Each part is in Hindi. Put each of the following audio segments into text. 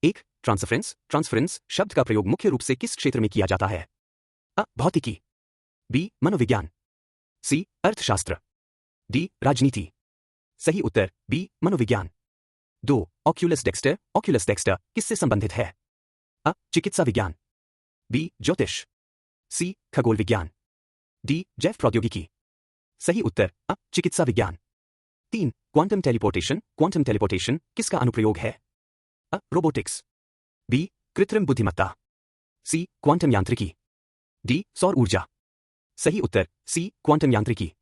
एक ट्रांसफरेंस ट्रांसफरेंस शब्द का प्रयोग मुख्य रूप से किस क्षेत्र में किया जाता है? अ भौतिकी, बी मनोविज्ञान, सी अर्थशास्त्र, डी राजनीति। सही उत्तर बी मनोविज्ञान। 2 ऑक्यूलस डेक्स्टर किससे संबंधित है? अ चिकित्सा विज्ञान, बी ज्योतिष, सी खगोल विज्ञान, डी जैव प्रौद्योगिकी। सही उत्तर अ चिकित्सा विज्ञान। 3 क्वांटम टेलीपोर्टेशन किसका अनुप्रयोग है? अ रोबोटिक्स, बी कृत्रिम बुद्धिमत्ता, सी क्वांटम यांत्रिकी, डी सौर ऊर्जा। सही उत्तर सी क्वांटम यांत्रिकी।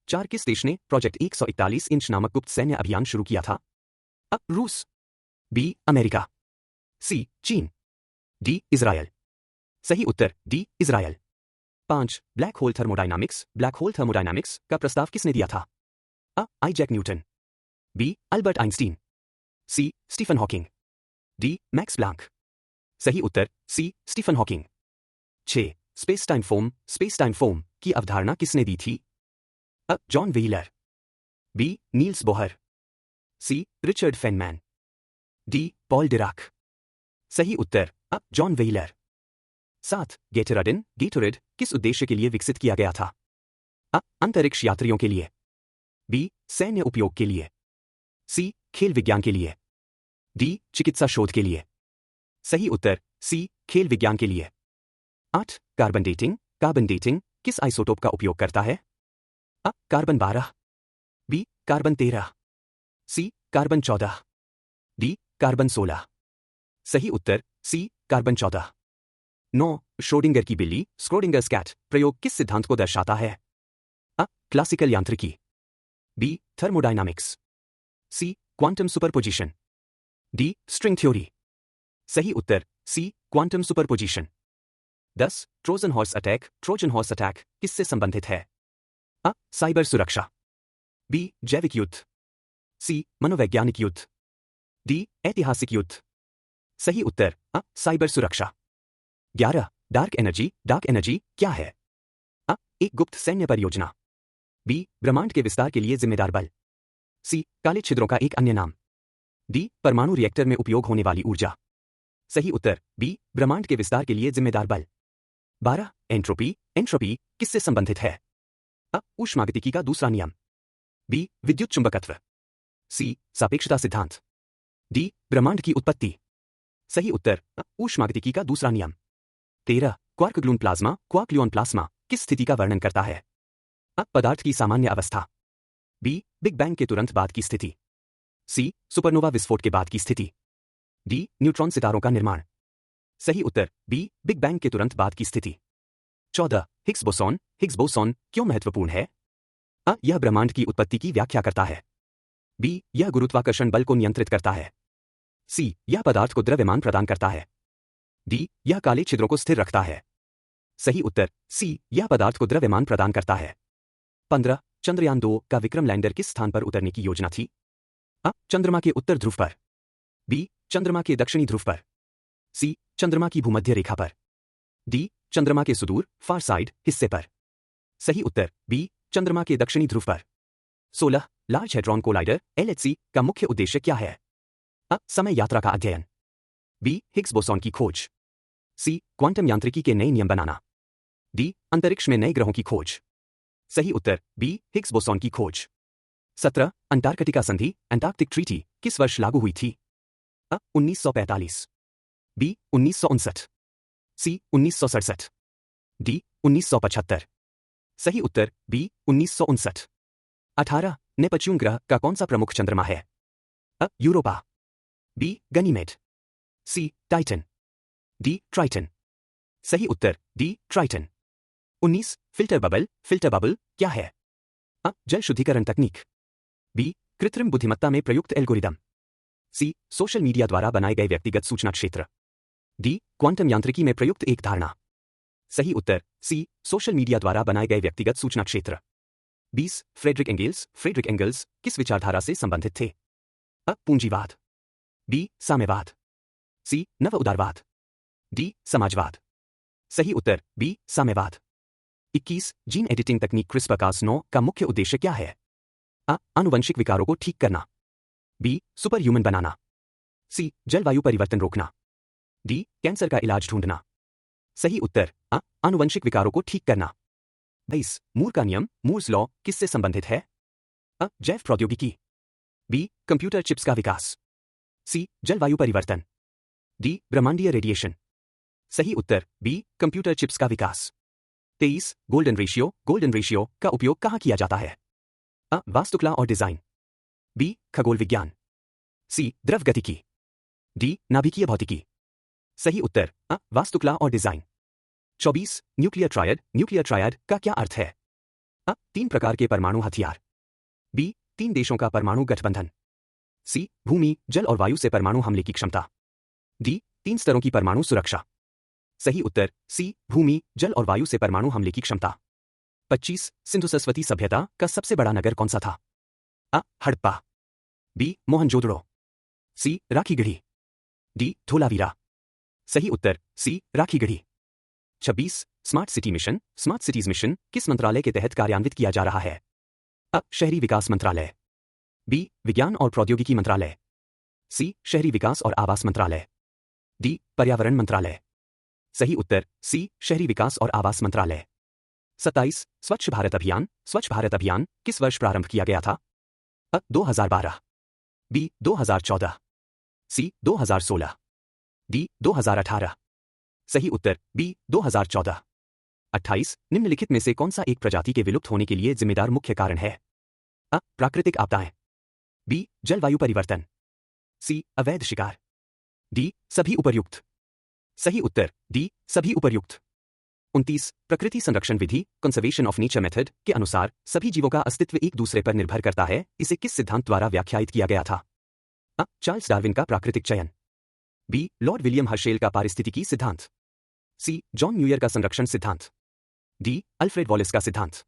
4 किस देश ने प्रोजेक्ट 141 इंच नामक गुप्त सैन्य अभियान शुरू किया था? अ रूस, बी अमेरिका, सी चीन, डी इजरायल। सही उत्तर D Israel. 5 black hole thermodynamics का प्रस्ताव किसने दिया था? अ Isaac Newton, B Albert Einstein, C Stephen Hawking, D Max Planck. सही उत्तर C Stephen Hawking. 6 space time foam की अवधारणा किसने दी थी? अ John Wheeler, B Niels Bohr, C Richard Feynman, D Paul Dirac. सही उत्तर अ जॉन व्हीलर। 7 गेटोरेड किस उद्देश्य के लिए विकसित किया गया था? अ अंतरिक्ष यात्रियों के लिए, बी सैन्य उपयोग के लिए, सी खेल विज्ञान के लिए, डी चिकित्सा शोध के लिए। सही उत्तर सी खेल विज्ञान के लिए। 8 कार्बन डेटिंग किस आइसोटोप का उपयोग करता है? A carbon 12, B carbon 13, C carbon 14, D carbon 16। सही उत्तर सी कार्बन 14। 9 श्रोडिंगर की बिल्ली स्क्रोडिंगर्स कैट प्रयोग किस सिद्धांत को दर्शाता है? अ क्लासिकल यांत्रिकी, B thermodynamics, C quantum superposition, D string theory. सही उत्तर C quantum superposition. 10 Trojan horse attack किससे संबंधित है? अ साइबर सुरक्षा, बी जैविक युद्ध, सी मनोवैज्ञानिक युद्ध, डी ऐतिहासिक युद्ध। सही उत्तर अ साइबर सुरक्षा। 11 डार्क एनर्जी क्या है? अ एक गुप्त सैन्य परियोजना, बी ब्रह्मांड के विस्तार के लिए जिम्मेदार बल, सी काले छिद्रों का एक अन्य नाम, डी परमाणु रिएक्टर में उपयोग होने वाली ऊर्जा। सही उत्तर बी ब्रह्मांड के विस्तार के लिए जिम्मेदार बल। 12 एंट्रोपी किससे संबंधित है? अ ऊष्मागतिकी का दूसरा नियम, बी विद्युत चुंबकत्व, सी सापेक्षता सिद्धांत, डी ब्रह्मांड की उत्पत्ति। सही उत्तर अ ऊष्मागतिकी का दूसरा नियम। 13 क्वार्क प्लाज्मा किस स्थिति का वर्णन करता है? अ पदार्थ की सामान्य अवस्था, बी बिग बैंग के तुरंत बाद की स्थिति, सी सुपरनोवा विस्फोट के बाद की स्थिति, डी न्यूट्रॉन सितारों का निर्माण। सही उत्तर बी बिग बैंग के तुरंत बाद की स्थिति। 14 हिग्स बोसॉन क्यों महत्वपूर्ण है? अ यह ब्रह्मांड की उत्पत्ति की व्याख्या करता है, बी यह गुरुत्वाकर्षण बल को नियंत्रित करता है, सी यह पदार्थ को द्रव्यमान प्रदान करता है, डी यह काले छिद्रों को स्थिर रखता है। सही उत्तर सी यह पदार्थ को द्रव्यमान प्रदान करता है। 15 चंद्रयान 2 का विक्रम लैंडर किस स्थान पर उतरने की योजना थी? अ चंद्रमा के उत्तर ध्रुव पर, बी चंद्रमा के दक्षिणी ध्रुव पर, सी चंद्रमा की भूमध्य रेखा पर, डी चंद्रमा के सुदूर फार साइड हिस्से पर। सही उत्तर बी चंद्रमा के दक्षिणी ध्रुव पर। 16 लार्ज हैड्रॉन कोलाइडर LHC का मुख्य उद्देश्य क्या है? अ समय यात्रा का अध्ययन, बी हिग्स बोसॉन की खोज, सी क्वांटम यांत्रिकी के नए नियम बनाना, डी अंतरिक्ष में नए ग्रहों की खोज। सही उत्तर बी हिग्स बोसॉन की खोज। 17 अंटार्कटिका संधि अंटार्कटिक ट्रीटी किस वर्ष लागू हुई थी? अ 1945, बी 1959, सी 1967, डी 1975। सही उत्तर बी 1959। 18 नेपच्यून ग्रह का कौन सा प्रमुख चंद्रमा है? अ यूरोपा, बी गनीमेड, सी टाइटन, डी ट्राइटन। सही उत्तर डी ट्राइटन। 19 फिल्टर बबल क्या है? अ जल शुद्धिकरण तकनीक, बी कृत्रिम बुद्धिमत्ता में प्रयुक्त एल्गोरिदम, सी सोशल मीडिया द्वारा बनाए गए व्यक्तिगत सूचना क्षेत्र, डी क्वांटम यांत्रिकी में प्रयुक्त एक धारणा। सही उत्तर सी सोशल मीडिया द्वारा बनाए गए व्यक्तिगत सूचना क्षेत्र। 20 फ्रेडरिक एंगल्स किस विचारधारा से संबंधित थे? अ पूंजीवाद, बी साम्यवाद, सी नव उदारवाद, डी समाजवाद। सही उत्तर बी साम्यवाद। 21 जीन एडिटिंग तकनीक CRISPR-Cas9 का मुख्य उद्देश्य क्या है? अ आनुवंशिक विकारों को ठीक करना, बी सुपर ह्यूमन बनाना, सी जलवायु परिवर्तन रोकना। डी कैंसर का इलाज ढूंढना। सही उत्तर अ आनुवंशिक विकारों को ठीक करना। 22 मूर का नियम मूर्स लॉ किससे संबंधित है? अ जैव प्रौद्योगिकी। बी कंप्यूटर चिप्स का विकास। सी जलवायु परिवर्तन। डी ब्रह्मांडीय रेडिएशन। सही उत्तर बी कंप्यूटर चिप्स का विकास। 23 गोल्डन रेशियो का उपयोग कहाँ किया जाता है? अ वास्तुकला और डिजाइन। बी खगोल विज्ञान। सी द्रव गतिकी। डी नाभिकीय भौतिकी। सही उत्तर अ वास्तुकला और डिजाइन। 24 न्यूक्लियर ट्रायड का क्या अर्थ है? अ 3 प्रकार के परमाणु हथियार। बी 3 देशों का परमाणु गठबंधन। सी भूमि जल और वायु से परमाणु हमले की क्षमता। डी 3 स्तरों की परमाणु सुरक्षा। सही उत्तर सी भूमि जल और वायु से परमाणु हमले की क्षमता। 25 सिंधु सरस्वती सभ्यता का सबसे बड़ा नगर कौन सा था? अ हड़प्पा। बी मोहनजोदड़ो। सी राखीगढ़ी। डी धोलावीरा। सही उत्तर सी राखीगढ़ी। 26 स्मार्ट सिटीज मिशन किस मंत्रालय के तहत कार्यान्वित किया जा रहा है? अ शहरी विकास मंत्रालय। बी विज्ञान और प्रौद्योगिकी मंत्रालय। सी शहरी विकास और आवास मंत्रालय। डी पर्यावरण मंत्रालय। सही उत्तर सी शहरी विकास और आवास मंत्रालय। 27 स्वच्छ भारत अभियान किस वर्ष प्रारंभ किया गया था? अ 2012। बी 2014। सी 2016। डी 2018। सही उत्तर बी 2014। 28 निम्नलिखित में से कौन सा एक प्रजाति के विलुप्त होने के लिए जिम्मेदार मुख्य कारण है? अ प्राकृतिक आपदाएं। बी जलवायु परिवर्तन। सी अवैध शिकार। डी सभी उपर्युक्त। सही उत्तर डी सभी उपर्युक्त। 29 प्रकृति संरक्षण विधि कंजर्वेशन ऑफ नेचर मेथड के अनुसार सभी जीवों का अस्तित्व एक दूसरे पर निर्भर करता है, इसे किस सिद्धांत द्वारा व्याख्यायित किया गया था? अ चार्ल्स डार्विन का प्राकृतिक चयन। बी लॉर्ड विलियम हर्शेल का पारिस्थितिकी सिद्धांत। सी जॉन म्यूयर का संरक्षण सिद्धांत। डी अल्फ्रेड वॉलिस का सिद्धांत।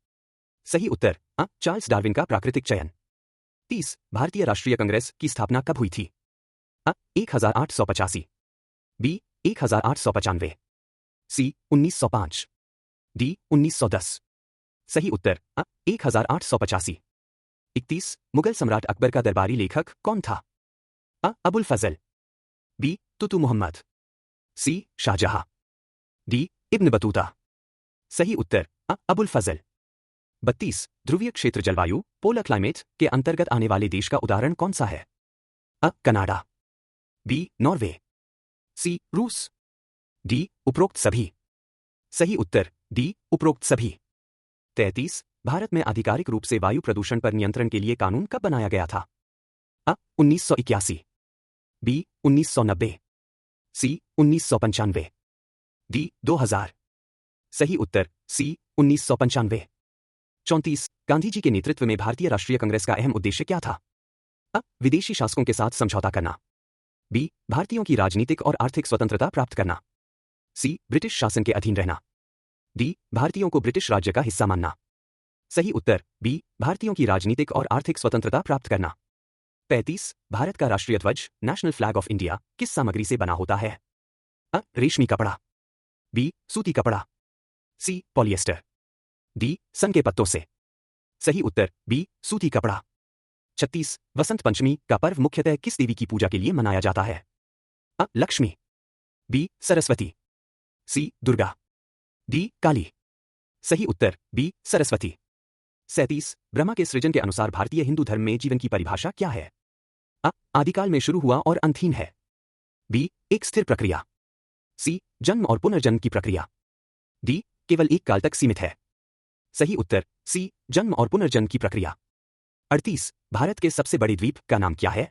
सही उत्तर अ चार्ल्स डार्विन का प्राकृतिक चयन। 30 भारतीय राष्ट्रीय कांग्रेस की स्थापना कब हुई थी? अ 1885। बी 1895। सी 1905। डी 1910। सही उत्तर अ 1885। 31 मुगल सम्राट अकबर का दरबारी लेखक कौन था? अ अबुल फजल। बी तुतु Muhammad. C Shahjahan. D Ibn Battuta. सही उत्तर अ अबुल फजल। 32 ध्रुवीय क्षेत्र जलवायु पोलर क्लाइमेट के अंतर्गत आने वाले देश का उदाहरण कौन सा है? अ कनाडा। B Norway. सी रूस। डी उपरोक्त सभी। सही उत्तर डी उपरोक्त सभी। 33 भारत में आधिकारिक रूप से वायु प्रदूषण पर नियंत्रण के लिए कानून कब बनाया गया था? अ 1981। बी 1990। सी 1995। डी 2000। सही उत्तर सी 1995। 34 गांधी जी के नेतृत्व में भारतीय राष्ट्रीय कांग्रेस का अहम उद्देश्य क्या था? अ विदेशी शासकों के साथ समझौता करना। बी भारतीयों की राजनीतिक और आर्थिक स्वतंत्रता प्राप्त करना। सी ब्रिटिश शासन के अधीन रहना। डी भारतीयों को ब्रिटिश राज्य का हिस्सा मानना। सही उत्तर बी भारतीयों की राजनीतिक और आर्थिक स्वतंत्रता प्राप्त करना। 35 भारत का राष्ट्रीय ध्वज नेशनल फ्लैग ऑफ इंडिया किस सामग्री से बना होता है? अ रेशमी कपड़ा। बी सूती कपड़ा। सी पॉलिएस्टर। डी सन के पत्तों से। सही उत्तर बी सूती कपड़ा। 36 वसंत पंचमी का पर्व मुख्यतः किस देवी की पूजा के लिए मनाया जाता है? अ लक्ष्मी। बी सरस्वती। सी दुर्गा। डी काली। सही उत्तर बी सरस्वती। 37 ब्रह्मा के सृजन के अनुसार भारतीय हिंदू धर्म में जीवन की परिभाषा क्या है? अ आदिकाल में शुरू हुआ और अंतहीन है। बी एक स्थिर प्रक्रिया। सी जन्म और पुनर्जन्म की प्रक्रिया। डी केवल एक काल तक सीमित है। सही उत्तर सी जन्म और पुनर्जन्म की प्रक्रिया। 38 भारत के सबसे बड़े द्वीप का नाम क्या है?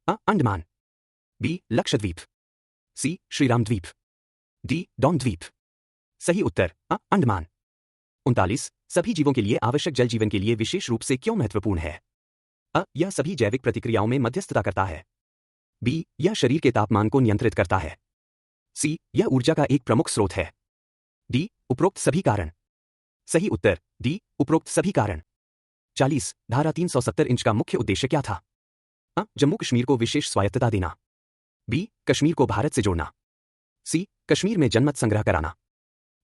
A Andaman. B Lakshadweep. C Shriram द्वीप। डी डॉन द्वीप। सही उत्तर अ अंडमान। 39 सभी जीवों के लिए आवश्यक जल जीवन के लिए विशेष रूप से क्यों महत्वपूर्ण है? अ यह सभी जैविक प्रतिक्रियाओं में मध्यस्थता करता है। बी यह शरीर के तापमान को नियंत्रित करता है। सी यह ऊर्जा का एक प्रमुख स्रोत है। डी उपरोक्त सभी कारण। सही उत्तर डी उपरोक्त सभी कारण। 40 धारा 370 इंच का मुख्य उद्देश्य क्या था? अ जम्मू कश्मीर को विशेष स्वायत्तता देना। बी कश्मीर को भारत से जोड़ना। सी कश्मीर में जनमत संग्रह कराना।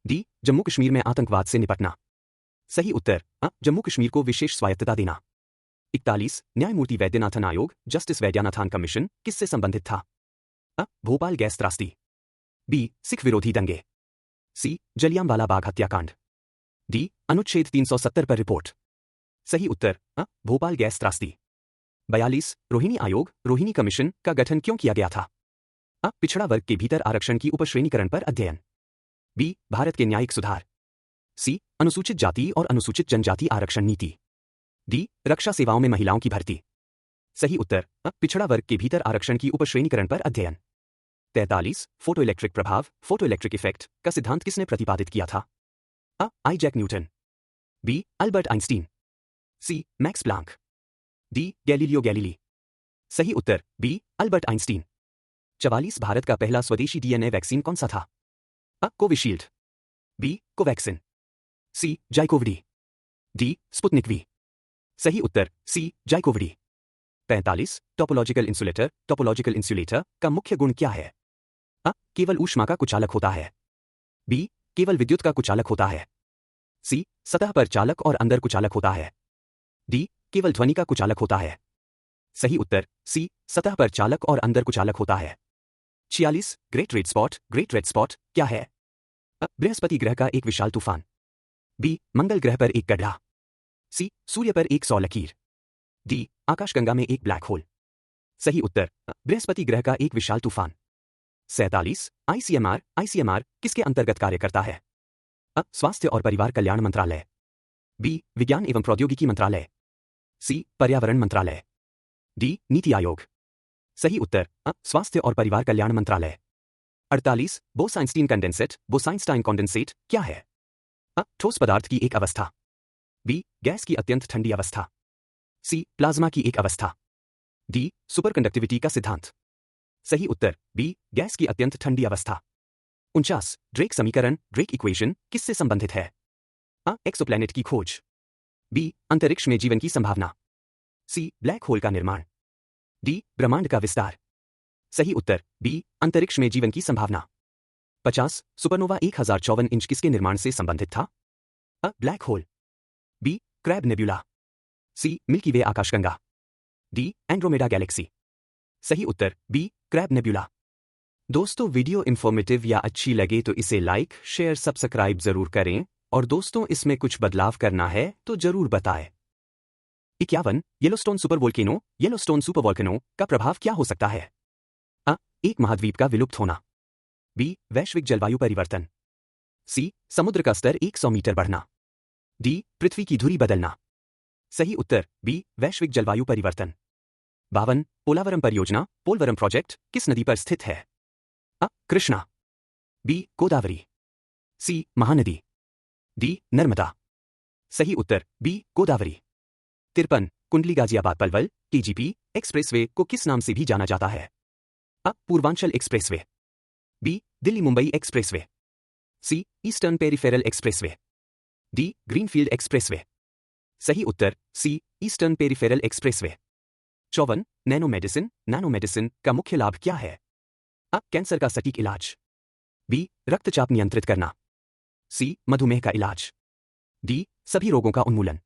डी जम्मू कश्मीर में आतंकवाद से निपटना। सही उत्तर अ जम्मू कश्मीर को विशेष स्वायत्तता देना। 41 न्यायमूर्ति वैद्यनाथन आयोग जस्टिस वैद्यनाथन कमीशन किससे संबंधित था? भोपाल गैस त्रासदी। बी सिख विरोधी दंगे। सी जलियांवाला बाग हत्याकांड। डी अनुच्छेद 370 पर रिपोर्ट। सही उत्तर भोपाल गैस त्रासदी। 42 रोहिणी आयोग रोहिणी कमीशन का गठन क्यों किया गया था? पिछड़ा वर्ग के भीतर आरक्षण की उपश्रेणीकरण पर अध्ययन। बी भारत के न्यायिक सुधार। सी अनुसूचित जाति और अनुसूचित जनजाति आरक्षण नीति। डी रक्षा सेवाओं में महिलाओं की भर्ती। सही उत्तर पिछड़ा वर्ग के भीतर आरक्षण की उपश्रेणीकरण पर अध्ययन। 43 फोटोइलेक्ट्रिक प्रभाव फोटोइलेक्ट्रिक इफेक्ट का सिद्धांत किसने प्रतिपादित किया था? Isaac Newton. B Albert Einstein. C Max Planck. D Galileo Galilei. सही उत्तर बी अल्बर्ट आइंस्टीन। 44 भारत का पहला स्वदेशी डीएनए वैक्सीन कौन सा था? Covishield. B Covaxin. C ZyCoV D. D Sputnik V. सही उत्तर सी जाइकोविडी। 45 टोपोलॉजिकल इंसुलेटर का मुख्य गुण क्या है? केवल ऊष्मा का कुचालक होता है। बी केवल विद्युत का कुचालक होता है। सी सतह पर चालक और अंदर कुचालक होता है। डी केवल ध्वनि का कुचालक होता है। सही उत्तर सी सतह पर चालक और अंदर कुचालक होता है। 46 ग्रेट रेड स्पॉट क्या है? बृहस्पति ग्रह का एक विशाल तूफान। बी मंगल ग्रह पर एक गड्ढा। सी सूर्य पर एक 100 लकीर। डी आकाशगंगा में एक ब्लैक होल। सही उत्तर बृहस्पति ग्रह का एक विशाल तूफान। 47 आईसीएमआर किसके अंतर्गत कार्य करता है? स्वास्थ्य और परिवार कल्याण मंत्रालय। बी विज्ञान एवं प्रौद्योगिकी मंत्रालय। सी पर्यावरण मंत्रालय। डी नीति आयोग। सही उत्तर स्वास्थ्य और परिवार कल्याण मंत्रालय। 48 बोसाइंस्टाइन कॉन्डेंसेट क्या है? ठोस पदार्थ की एक अवस्था। बी गैस की अत्यंत ठंडी अवस्था। सी प्लाज्मा की एक अवस्था। डी सुपरकंडक्टिविटी का सिद्धांत। सही उत्तर बी गैस की अत्यंत ठंडी अवस्था। 49 ड्रेक समीकरण ड्रेक इक्वेशन किससे संबंधित है? एक्सोप्लैनेट की खोज। बी अंतरिक्ष में जीवन की संभावना। सी ब्लैक होल का निर्माण। डी ब्रह्मांड का विस्तार। सही उत्तर बी अंतरिक्ष में जीवन की संभावना। 50 सुपरनोवा 1054 इंच किसके निर्माण से संबंधित था? Black hole. B crab nebula. C milky way आकाशगंगा। D Andromeda galaxy. सही उत्तर बी क्रैब नेब्यूला। दोस्तों वीडियो इंफॉर्मेटिव या अच्छी लगे तो इसे लाइक शेयर सब्सक्राइब जरूर करें और दोस्तों इसमें कुछ बदलाव करना है तो जरूर बताएं। 51 येलोस्टोन सुपरवोल्केनो का प्रभाव क्या हो सकता है? एक महाद्वीप का विलुप्त होना। बी वैश्विक जलवायु परिवर्तन। सी समुद्र का स्तर 100 मीटर बढ़ना। डी पृथ्वी की धुरी बदलना। सही उत्तर बी वैश्विक जलवायु परिवर्तन। 52 पोलवरम प्रोजेक्ट किस नदी पर स्थित है? कृष्णा। बी गोदावरी। सी महानदी। डी नर्मदा। सही उत्तर बी गोदावरी। 53 कुंडली गाजियाबाद पलवल केजीपी एक्सप्रेसवे को किस नाम से भी जाना जाता है? Purvanchal expressway. B Delhi Mumbai expressway. C eastern peripheral expressway. D greenfield expressway. सही उत्तर C eastern peripheral expressway. 54 nanomedicine का मुख्य लाभ क्या है? कैंसर का सटीक इलाज। बी रक्तचाप नियंत्रित करना। सी मधुमेह का इलाज। डी सभी रोगों का उन्मूलन।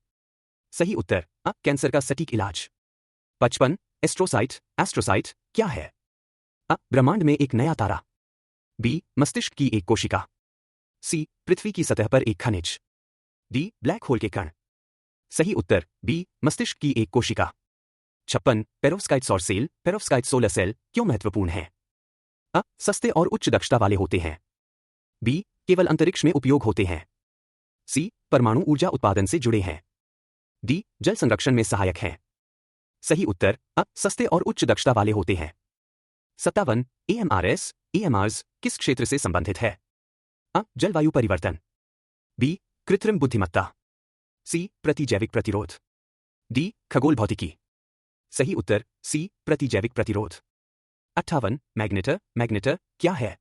सही उत्तर कैंसर का सटीक इलाज। 55 एस्ट्रोसाइट क्या है? ब्रह्मांड में एक नया तारा। बी मस्तिष्क की एक कोशिका। सी पृथ्वी की सतह पर एक खनिज। डी ब्लैक होल के कण। सही उत्तर बी मस्तिष्क की एक कोशिका। 56 पेरोव्स्काइट सोलर सेल क्यों महत्वपूर्ण है? सस्ते और उच्च दक्षता वाले होते हैं। बी केवल अंतरिक्ष में उपयोग होते हैं। सी परमाणु ऊर्जा उत्पादन से जुड़े हैं। डी जल संरक्षण में सहायक हैं। सही उत्तर सस्ते और उच्च दक्षता वाले होते हैं। 57 एएमआर्स किस क्षेत्र से संबंधित है? जलवायु परिवर्तन। बी कृत्रिम बुद्धिमत्ता। सी प्रतिजैविक प्रतिरोध। डी खगोल भौतिकी। सही उत्तर सी प्रतिजैविक प्रतिरोध। 58 मैग्नेटर क्या है?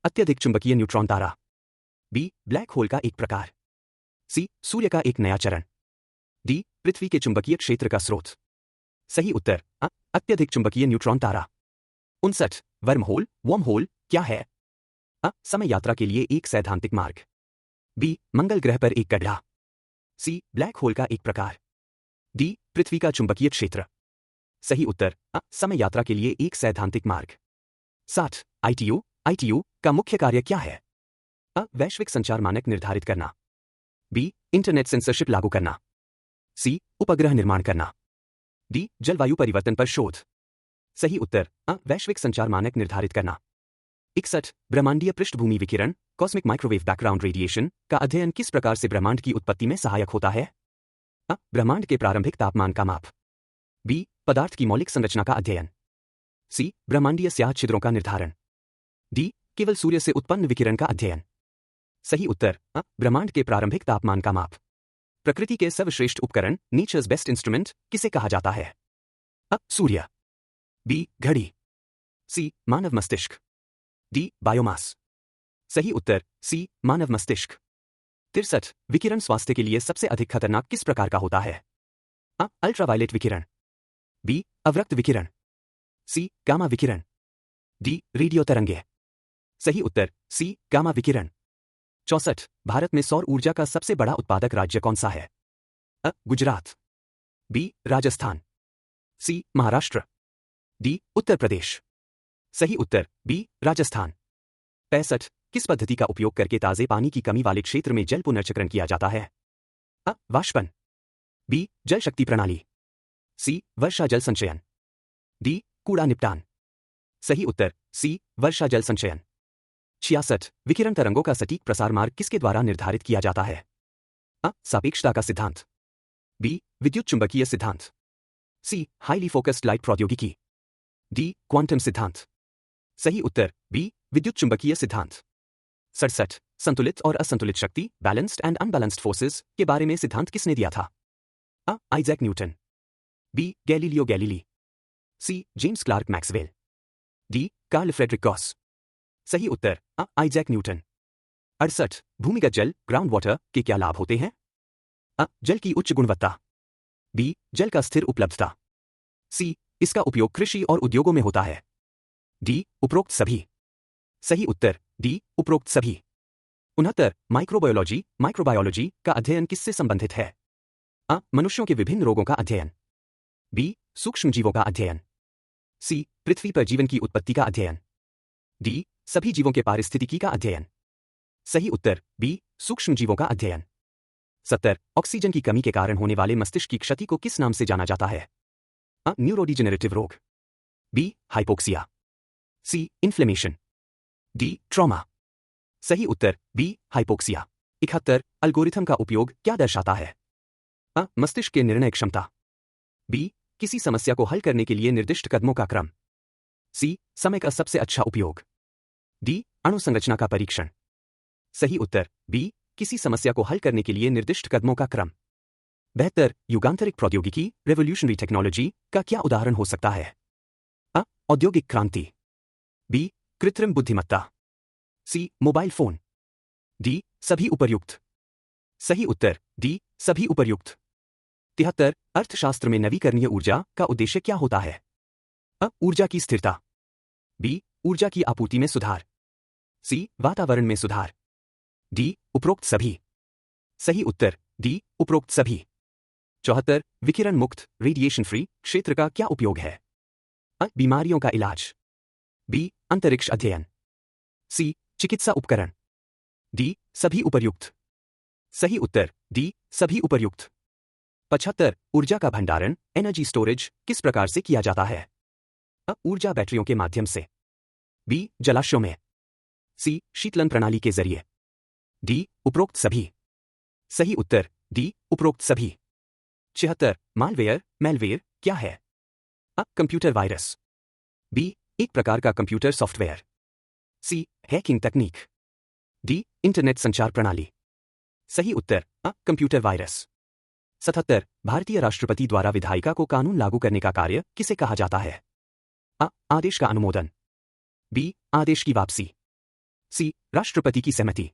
अत्यधिक चुंबकीय न्यूट्रॉन तारा। बी ब्लैक होल का एक प्रकार। सी सूर्य का एक नया चरण। डी पृथ्वी के चुंबकीय क्षेत्र का स्रोत। सही उत्तर अत्यधिक चुंबकीय न्यूट्रॉन तारा। 59 वर्म होल क्या है? समय यात्रा के लिए एक सैद्धांतिक मार्ग। बी मंगल ग्रह पर एक गड्ढा। सी ब्लैक होल का एक प्रकार। डी पृथ्वी का चुंबकीय क्षेत्र। सही उत्तर समय यात्रा के लिए एक सैद्धांतिक मार्ग। 60 ITU का मुख्य कार्य क्या है? वैश्विक संचार मानक निर्धारित करना। बी इंटरनेट सेंसरशिप लागू करना। सी उपग्रह निर्माण करना। डी जलवायु परिवर्तन पर शोध। सही उत्तर वैश्विक संचार मानक निर्धारित करना। 61 ब्रह्मांडीय पृष्ठभूमि विकिरण कॉस्मिक माइक्रोवेव बैकग्राउंड रेडिएशन का अध्ययन किस प्रकार से ब्रह्मांड की उत्पत्ति में सहायक होता है? ब्रह्मांड के प्रारंभिक तापमान का माप। बी पदार्थ की मौलिक संरचना का अध्ययन। सी ब्रह्मांडीय स्याह छिद्रों का निर्धारण। डी केवल सूर्य से उत्पन्न विकिरण का अध्ययन। सही उत्तर ब्रह्मांड के प्रारंभिक तापमान का माप। प्रकृति के सर्वश्रेष्ठ उपकरण नेचर्स बेस्ट इंस्ट्रूमेंट किसे कहा जाता है? सूर्य। बी घड़ी। सी मानव मस्तिष्क। D biomass. सही उत्तर सी मानव मस्तिष्क। 63 विकिरण स्वास्थ्य के लिए सबसे अधिक खतरनाक किस प्रकार का होता है? अल्ट्रावायलेट विकिरण। बी अवरक्त विकिरण। सी गामा विकिरण। डी रेडियो तरंगे। सही उत्तर सी गामा विकिरण। 64 भारत में सौर ऊर्जा का सबसे बड़ा उत्पादक राज्य कौन सा है? गुजरात। बी राजस्थान। सी महाराष्ट्र। डी उत्तर प्रदेश। सही उत्तर बी राजस्थान। 65 किस पद्धति का उपयोग करके ताजे पानी की कमी वाले क्षेत्र में जल पुनर्चक्रण किया जाता है? वाष्पन। बी जल शक्ति प्रणाली। सी वर्षा जल संचयन। डी कूड़ा निपटान। सही उत्तर सी वर्षा जल संचयन। 66 विकिरण तरंगों का सटीक प्रसार मार्ग किसके द्वारा निर्धारित किया जाता है? सापेक्षता का सिद्धांत। बी विद्युत चुंबकीय सिद्धांत। सी हाईली फोकस्ड लाइट प्रौद्योगिकी। डी क्वांटम सिद्धांत। सही उत्तर बी विद्युत चुंबकीय सिद्धांत। 67 संतुलित और असंतुलित शक्ति बैलेंस्ड एंड अनबैलेंस्ड फोर्सेस के बारे में सिद्धांत किसने दिया था? Isaac Newton. B Galileo Galilei. C James Clerk Maxwell. D Carl Friedrich Gauss. सही उत्तर आइजैक न्यूटन। 68 भूमिगत जल ग्राउंड वाटर के क्या लाभ होते हैं? जल की उच्च गुणवत्ता। बी जल का स्थिर उपलब्धता। सी इसका उपयोग कृषि और उद्योगों में होता है। डी उपरोक्त सभी। सही उत्तर डी उपरोक्त सभी। 69 माइक्रोबायोलॉजी का अध्ययन किससे संबंधित है? मनुष्यों के विभिन्न रोगों का अध्ययन। बी सूक्ष्म जीवों का अध्ययन। सी पृथ्वी पर जीवन की उत्पत्ति का अध्ययन। डी सभी जीवों के पारिस्थितिकी का अध्ययन। सही उत्तर बी सूक्ष्म जीवों का अध्ययन। 70 ऑक्सीजन की कमी के कारण होने वाले मस्तिष्क की क्षति को किस नाम से जाना जाता है? न्यूरोडिजेनरेटिव रोग। B hypoxia. C inflammation. D trauma. सही उत्तर बी हाइपोक्सिया। 71 एल्गोरिथम का उपयोग क्या दर्शाता है? मस्तिष्क के निर्णय क्षमता। बी किसी समस्या को हल करने के लिए निर्दिष्ट कदमों का क्रम। सी समय का सबसे अच्छा उपयोग। डी अणु संरचना का परीक्षण। सही उत्तर बी किसी समस्या को हल करने के लिए निर्दिष्ट कदमों का क्रम। 72 युगांतरिक प्रौद्योगिकी रेवोल्यूशनरी टेक्नोलॉजी का क्या उदाहरण हो सकता है? औद्योगिक क्रांति। बी कृत्रिम बुद्धिमत्ता। सी मोबाइल फोन। डी सभी उपर्युक्त। सही उत्तर डी सभी उपर्युक्त। 73 अर्थशास्त्र में नवीकरणीय ऊर्जा का उद्देश्य क्या होता है? ऊर्जा की स्थिरता। बी ऊर्जा की आपूर्ति में सुधार। सी वातावरण में सुधार। डी उपरोक्त सभी। सही उत्तर डी उपरोक्त सभी। 74 विकिरण मुक्त रेडिएशन फ्री क्षेत्र का क्या उपयोग है? बीमारियों का इलाज। बी अंतरिक्ष अध्ययन। सी चिकित्सा उपकरण। डी सभी उपर्युक्त। सही उत्तर डी सभी उपर्युक्त। 75 ऊर्जा का भंडारण एनर्जी स्टोरेज किस प्रकार से किया जाता है? ऊर्जा बैटरियों के माध्यम से। बी जलाशयों में। सी शीतलन प्रणाली के जरिए। डी उपरोक्त सभी। सही उत्तर डी उपरोक्त सभी। 76 मैलवेयर क्या है? Computer virus. बी एक प्रकार का कंप्यूटर सॉफ्टवेयर। सी हैकिंग तकनीक। डी इंटरनेट संचार प्रणाली। सही उत्तर कंप्यूटर वायरस। 77 भारतीय राष्ट्रपति द्वारा विधायिका को कानून लागू करने का कार्य किसे कहा जाता है? आदेश का अनुमोदन। बी आदेश की वापसी। सी राष्ट्रपति की सहमति।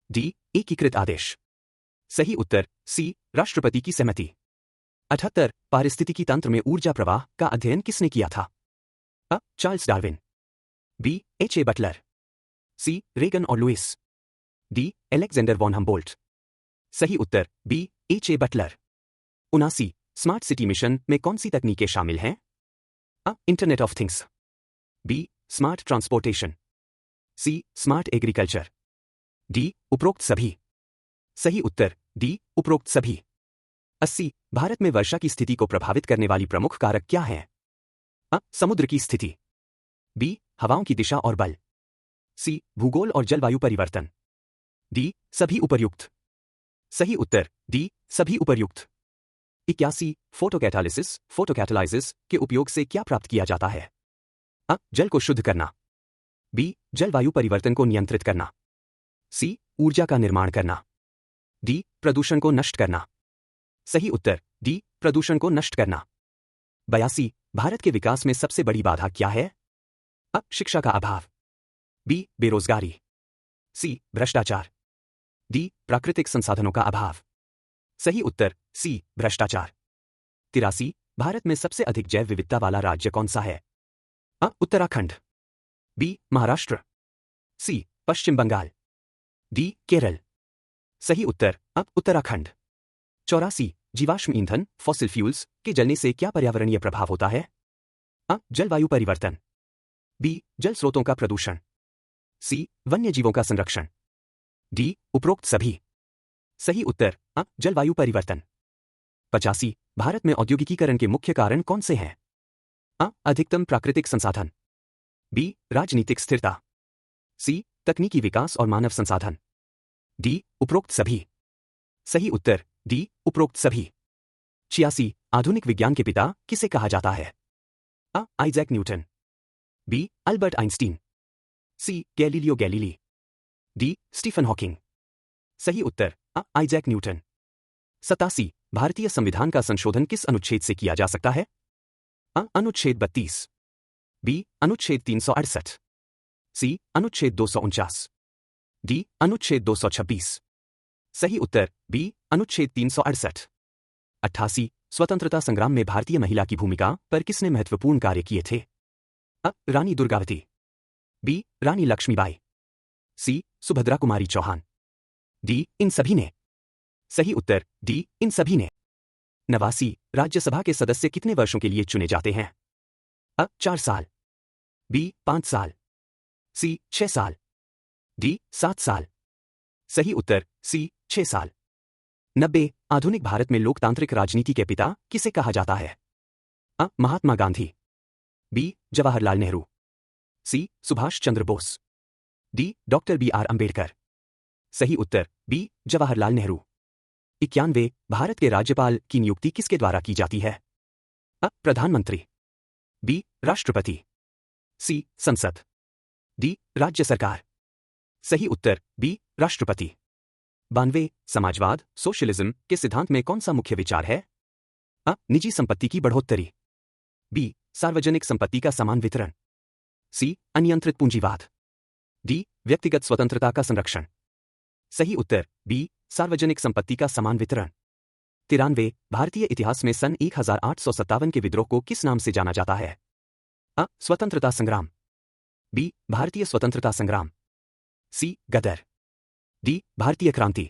डी एकीकृत आदेश। सही उत्तर सी राष्ट्रपति की सहमति। 78 पारिस्थितिकी तंत्र में ऊर्जा प्रवाह का अध्ययन किसने किया था? Charles Darwin. B H A. Butler. C Regan और Lewis. D Alexander von Humboldt. सही उत्तर B H A. Butler. 79 smart city mission में कौन सी तकनीकें शामिल हैं? Internet of things. B smart transportation, C smart agriculture, D उपरोक्त सभी। सही उत्तर डी उपरोक्त सभी। 80 भारत में वर्षा की स्थिति को प्रभावित करने वाली प्रमुख कारक क्या हैं? अ समुद्र की स्थिति, बी हवाओं की दिशा और बल, सी भूगोल और जलवायु परिवर्तन, डी सभी उपर्युक्त। सही उत्तर डी सभी उपर्युक्त। 81 फोटोकैटालिसिस के उपयोग से क्या प्राप्त किया जाता है? अ जल को शुद्ध करना, बी जलवायु परिवर्तन को नियंत्रित करना, सी ऊर्जा का निर्माण करना, डी प्रदूषण को नष्ट करना। सही उत्तर डी प्रदूषण को नष्ट करना। 82 भारत के विकास में सबसे बड़ी बाधा क्या है? अ शिक्षा का अभाव, बी बेरोजगारी, सी भ्रष्टाचार, डी प्राकृतिक संसाधनों का अभाव। सही उत्तर सी भ्रष्टाचार। 83 भारत में सबसे अधिक जैव विविधता वाला राज्य कौन सा है? अ उत्तराखंड, बी महाराष्ट्र, सी पश्चिम बंगाल, डी केरल। सही उत्तर अ उत्तराखंड। 84 जीवाश्म ईंधन फॉसिल फ्यूल्स के जलने से क्या पर्यावरणीय प्रभाव होता है? अ जलवायु परिवर्तन, बी जल स्रोतों का प्रदूषण, सी वन्य जीवों का संरक्षण, डी उपरोक्त सभी। सही उत्तर अ जलवायु परिवर्तन। 85 भारत में औद्योगिकीकरण के मुख्य कारण कौन से हैं? अ अधिकतम प्राकृतिक संसाधन, बी राजनीतिक स्थिरता, सी तकनीकी विकास और मानव संसाधन, डी उपरोक्त सभी। सही उत्तर डी उपरोक्त सभी। 86 आधुनिक विज्ञान के पिता किसे कहा जाता है? अ Isaac Newton, B Albert Einstein, C Galileo Galilei, D Stephen Hawking. सही उत्तर अ आइजैक न्यूटन। 87 भारतीय संविधान का संशोधन किस अनुच्छेद से किया जा सकता है? अ अनुच्छेद 32, बी अनुच्छेद 368, सी अनुच्छेद 249, डी अनुच्छेद 226। सही उत्तर बी अनुच्छेद 368। 88 स्वतंत्रता संग्राम में भारतीय महिला की भूमिका पर किसने महत्वपूर्ण कार्य किए थे? अ रानी दुर्गावती, बी रानी लक्ष्मीबाई, सी सुभद्रा कुमारी चौहान, डी इन सभी ने। सही उत्तर डी इन सभी ने। 89 राज्यसभा के सदस्य कितने वर्षों के लिए चुने जाते हैं? अ 4 साल, बी 5 साल, सी 6 साल, डी 7 साल। सही उत्तर सी 6 साल। 90 आधुनिक भारत में लोकतांत्रिक राजनीति के पिता किसे कहा जाता है? अ Mahatma Gandhi, B Jawaharlal Nehru, C Subhash Chandra Bose, D doctor B R. Ambedkar. सही उत्तर बी जवाहरलाल नेहरू। 91 भारत के राज्यपाल की नियुक्ति किसके द्वारा की जाती है? अ प्रधानमंत्री, बी राष्ट्रपति, सी संसद, डी राज्य सरकार। सही उत्तर बी राष्ट्रपति। 92 समाजवाद सोशलिज्म के सिद्धांत में कौन सा मुख्य विचार है? अ निजी संपत्ति की बढ़ोत्तरी, बी सार्वजनिक संपत्ति का समान वितरण, सी अनियंत्रित पूंजीवाद, डी व्यक्तिगत स्वतंत्रता का संरक्षण। सही उत्तर बी सार्वजनिक संपत्ति का समान वितरण। 93 भारतीय इतिहास में सन 1857 के विद्रोह को किस नाम से जाना जाता है? अ स्वतंत्रता संग्राम, बी भारतीय स्वतंत्रता संग्राम, सी गदर, डी भारतीय क्रांति।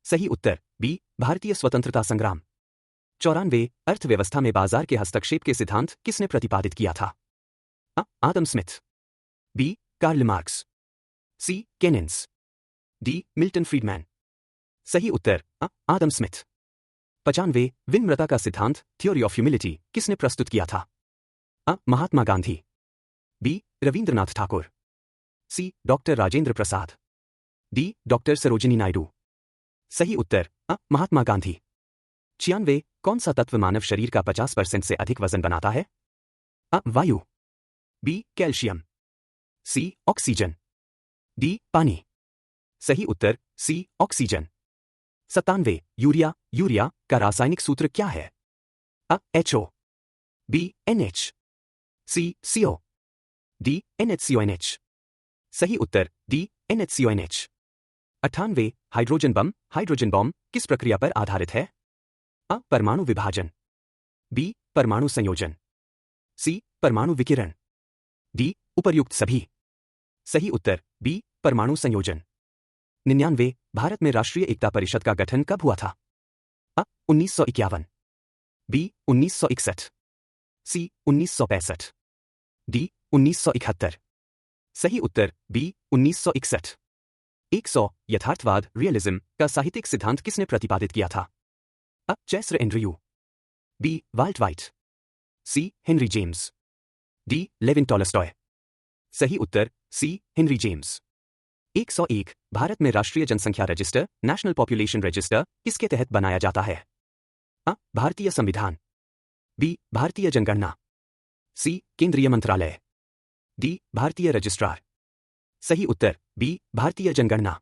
सही उत्तर बी भारतीय स्वतंत्रता संग्राम। 94 अर्थव्यवस्था में बाजार के हस्तक्षेप के सिद्धांत किसने प्रतिपादित किया था? अ आदम स्मिथ, बी कार्ल मार्क्स, सी केनेंस, डी मिल्टन फ्रीडमैन। सही उत्तर अ आदम स्मिथ। 95 विनम्रता का सिद्धांत थ्योरी ऑफ ह्यूमिलिटी किसने प्रस्तुत किया था? अ महात्मा गांधी, बी रविंद्रनाथ ठाकुर, सी doctor Rajendra Prasad, D doctor Sarojini Naidu. सही उत्तर अ महात्मा गांधी। 96 कौन सा तत्व मानव शरीर का 50% से अधिक वजन बनाता है? अ वायु, बी कैल्शियम, सी ऑक्सीजन, डी पानी। सही उत्तर सी ऑक्सीजन। 97 यूरिया का रासायनिक सूत्र क्या है? अ HO, बी NH, सी CO, डी NHCONH। सही उत्तर डी NHCONH। 98 हाइड्रोजन बम किस प्रक्रिया पर आधारित है? अ परमाणु विभाजन, बी परमाणु संयोजन, सी परमाणु विकिरण, डी उपर्युक्त सभी। सही उत्तर बी परमाणु संयोजन। 99 भारत में राष्ट्रीय एकता परिषद का गठन कब हुआ था? अ 1951, बी 1961, सी 1965, डी 1971। सही उत्तर बी 1961। 100 यथार्थवाद रियलिज्म का साहित्यिक सिद्धांत किसने प्रतिपादित किया था? अ Chesser Andrew, B Walt White, C Henry James, D Levin Tolstoy. सही उत्तर सी हेनरी जेम्स। 101 भारत में राष्ट्रीय जनसंख्या रजिस्टर नेशनल पॉपुलेशन रजिस्टर किसके तहत बनाया जाता है? अ भारतीय संविधान, बी भारतीय जनगणना, सी केंद्रीय मंत्रालय, डी भारतीय रजिस्ट्रार। सही उत्तर बी भारतीय जनगणना।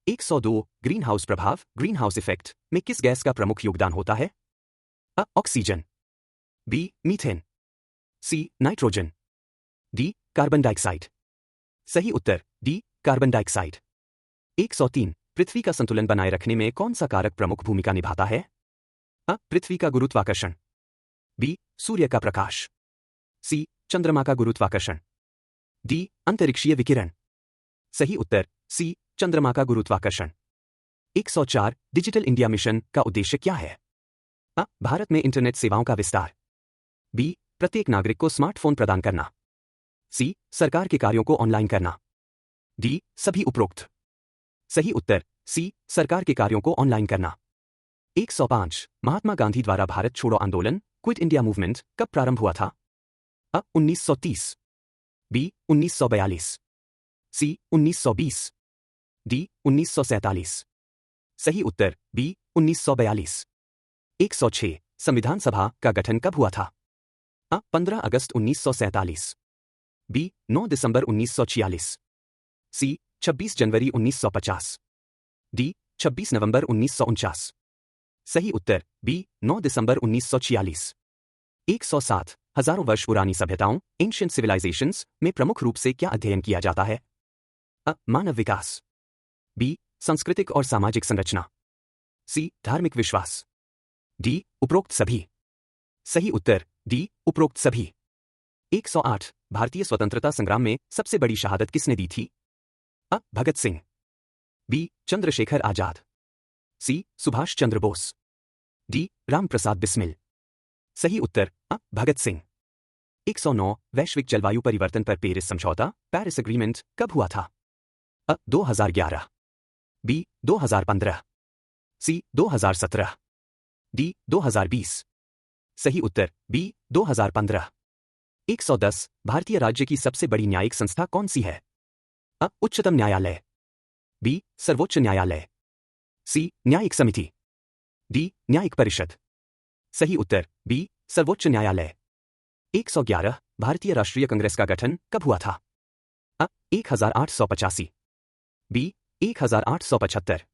102 ग्रीन हाउस प्रभाव ग्रीन हाउस इफेक्ट में किस गैस का प्रमुख योगदान होता है? अ oxygen, B methane, C nitrogen, D carbon dioxide. सही उत्तर डी कार्बन डाइऑक्साइड। 103 पृथ्वी का संतुलन बनाए रखने में कौन सा कारक प्रमुख भूमिका निभाता है? अ पृथ्वी का गुरुत्वाकर्षण, बी सूर्य का प्रकाश, सी चंद्रमा का गुरुत्वाकर्षण, डी अंतरिक्षीय विकिरण। सही उत्तर सी चंद्रमा का गुरुत्वाकर्षण। 104 डिजिटल इंडिया मिशन का उद्देश्य क्या है? अ भारत में इंटरनेट सेवाओं का विस्तार, बी प्रत्येक नागरिक को स्मार्टफोन प्रदान करना, सी सरकार के कार्यों को ऑनलाइन करना, डी सभी उपरोक्त। सही उत्तर सी सरकार के कार्यों को ऑनलाइन करना। 105 महात्मा गांधी द्वारा भारत छोड़ो आंदोलन क्विट इंडिया मूवमेंट कब प्रारंभ हुआ था? अ 1930, बी 1942, सी 1920, डी 1947। सही उत्तर बी 1942। 106 संविधान सभा का गठन कब हुआ था? अ 15 अगस्त 1947, बी 9 दिसंबर 1946, सी 26 जनवरी 1950, डी 26 नवंबर 1949। सही उत्तर बी 9 दिसंबर 1946। 107 हजारों वर्ष पुरानी सभ्यताओं एंशिएंट सिविलाइजेशंस में प्रमुख रूप से क्या अध्ययन किया जाता है? अ मानव विकास, बी सांस्कृतिक और सामाजिक संरचना, सी धार्मिक विश्वास, डी उपरोक्त सभी। सही उत्तर डी उपरोक्त सभी। 108 भारतीय स्वतंत्रता संग्राम में सबसे बड़ी शहादत किसने दी थी? अ भगत सिंह, बी चंद्रशेखर आजाद, सी सुभाष चंद्र बोस, डी राम प्रसाद बिस्मिल। सही उत्तर अ भगत सिंह। 109 वैश्विक जलवायु परिवर्तन पर पेरिस समझौता पेरिस एग्रीमेंट कब हुआ था? अ 2011, बी 2015, सी 2017, डी 2020। सही उत्तर बी 2015। 110 भारतीय राज्य की सबसे बड़ी न्यायिक संस्था कौन सी है? अ उच्चतम न्यायालय, बी सर्वोच्च न्यायालय, सी न्यायिक समिति, डी न्यायिक परिषद। सही उत्तर बी सर्वोच्च न्यायालय। 111 भारतीय राष्ट्रीय कांग्रेस का गठन कब हुआ था? अ 1885, बी 1875,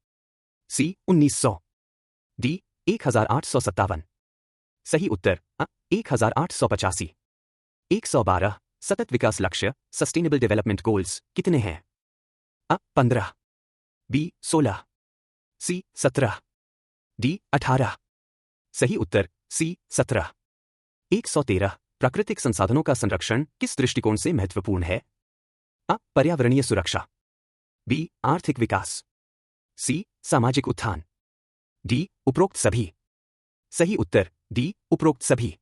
सी 1900, डी 1857। सही उत्तर अ 1885। 112 सतत विकास लक्ष्य सस्टेनेबल डेवलपमेंट गोल्स कितने हैं? अ 15, बी 16, सी 17, डी 18। सही उत्तर सी 17। 113 प्राकृतिक संसाधनों का संरक्षण किस दृष्टिकोण से महत्वपूर्ण है? अ पर्यावरणीय सुरक्षा, बी आर्थिक विकास, सी सामाजिक उत्थान, डी उपरोक्त सभी। सही उत्तर डी उपरोक्त सभी।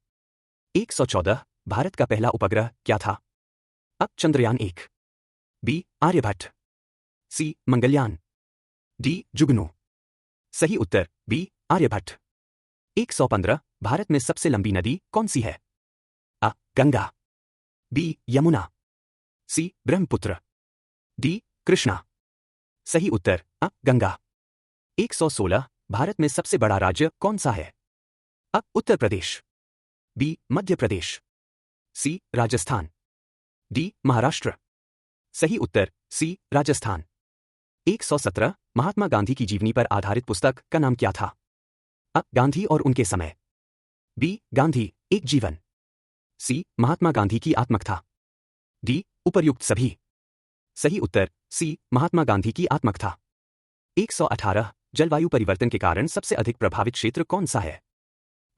114 भारत का पहला उपग्रह क्या था? अ चंद्रयान 1, बी आर्यभट्ट, सी मंगलयान, डी जुगनू। सही उत्तर बी आर्यभट्ट। 115 भारत में सबसे लंबी नदी कौन सी है? अ गंगा, बी यमुना, सी ब्रह्मपुत्र, डी कृष्णा। सही उत्तर अ गंगा। 116 भारत में सबसे बड़ा राज्य कौन सा है? अ उत्तर प्रदेश, बी मध्य प्रदेश, सी राजस्थान, डी महाराष्ट्र। सही उत्तर सी राजस्थान। 117 महात्मा गांधी की जीवनी पर आधारित पुस्तक का नाम क्या था? अ गांधी और उनके समय, बी गांधी एक जीवन, सी महात्मा गांधी की आत्मकथा, डी उपर्युक्त सभी। सही उत्तर सी महात्मा गांधी की आत्मकथा। 118 जलवायु परिवर्तन के कारण सबसे अधिक प्रभावित क्षेत्र कौन सा है?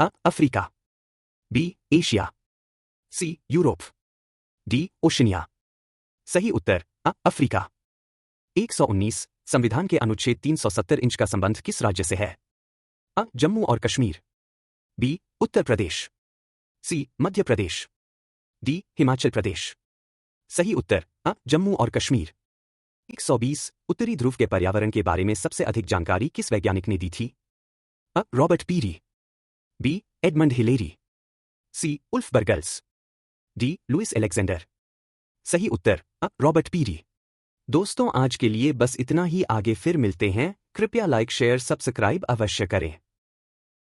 अ अफ्रीका, बी एशिया, सी यूरोप, डी ओशिनिया। सही उत्तर अ अफ्रीका। 119 संविधान के अनुच्छेद 370 इंच का संबंध किस राज्य से है? अ जम्मू और कश्मीर, बी उत्तर प्रदेश, सी मध्य प्रदेश, डी हिमाचल प्रदेश। सही उत्तर अ जम्मू और कश्मीर। 120 उत्तरी ध्रुव के पर्यावरण के बारे में सबसे अधिक जानकारी किस वैज्ञानिक ने दी थी? अ Robert Peary. B Edmund Hillary. C Ulf Bergals. D Louis Alexander. सही उत्तर अ रॉबर्ट पीरी। दोस्तों आज के लिए बस इतना ही, आगे फिर मिलते हैं। कृपया लाइक शेयर सब्सक्राइब अवश्य करें।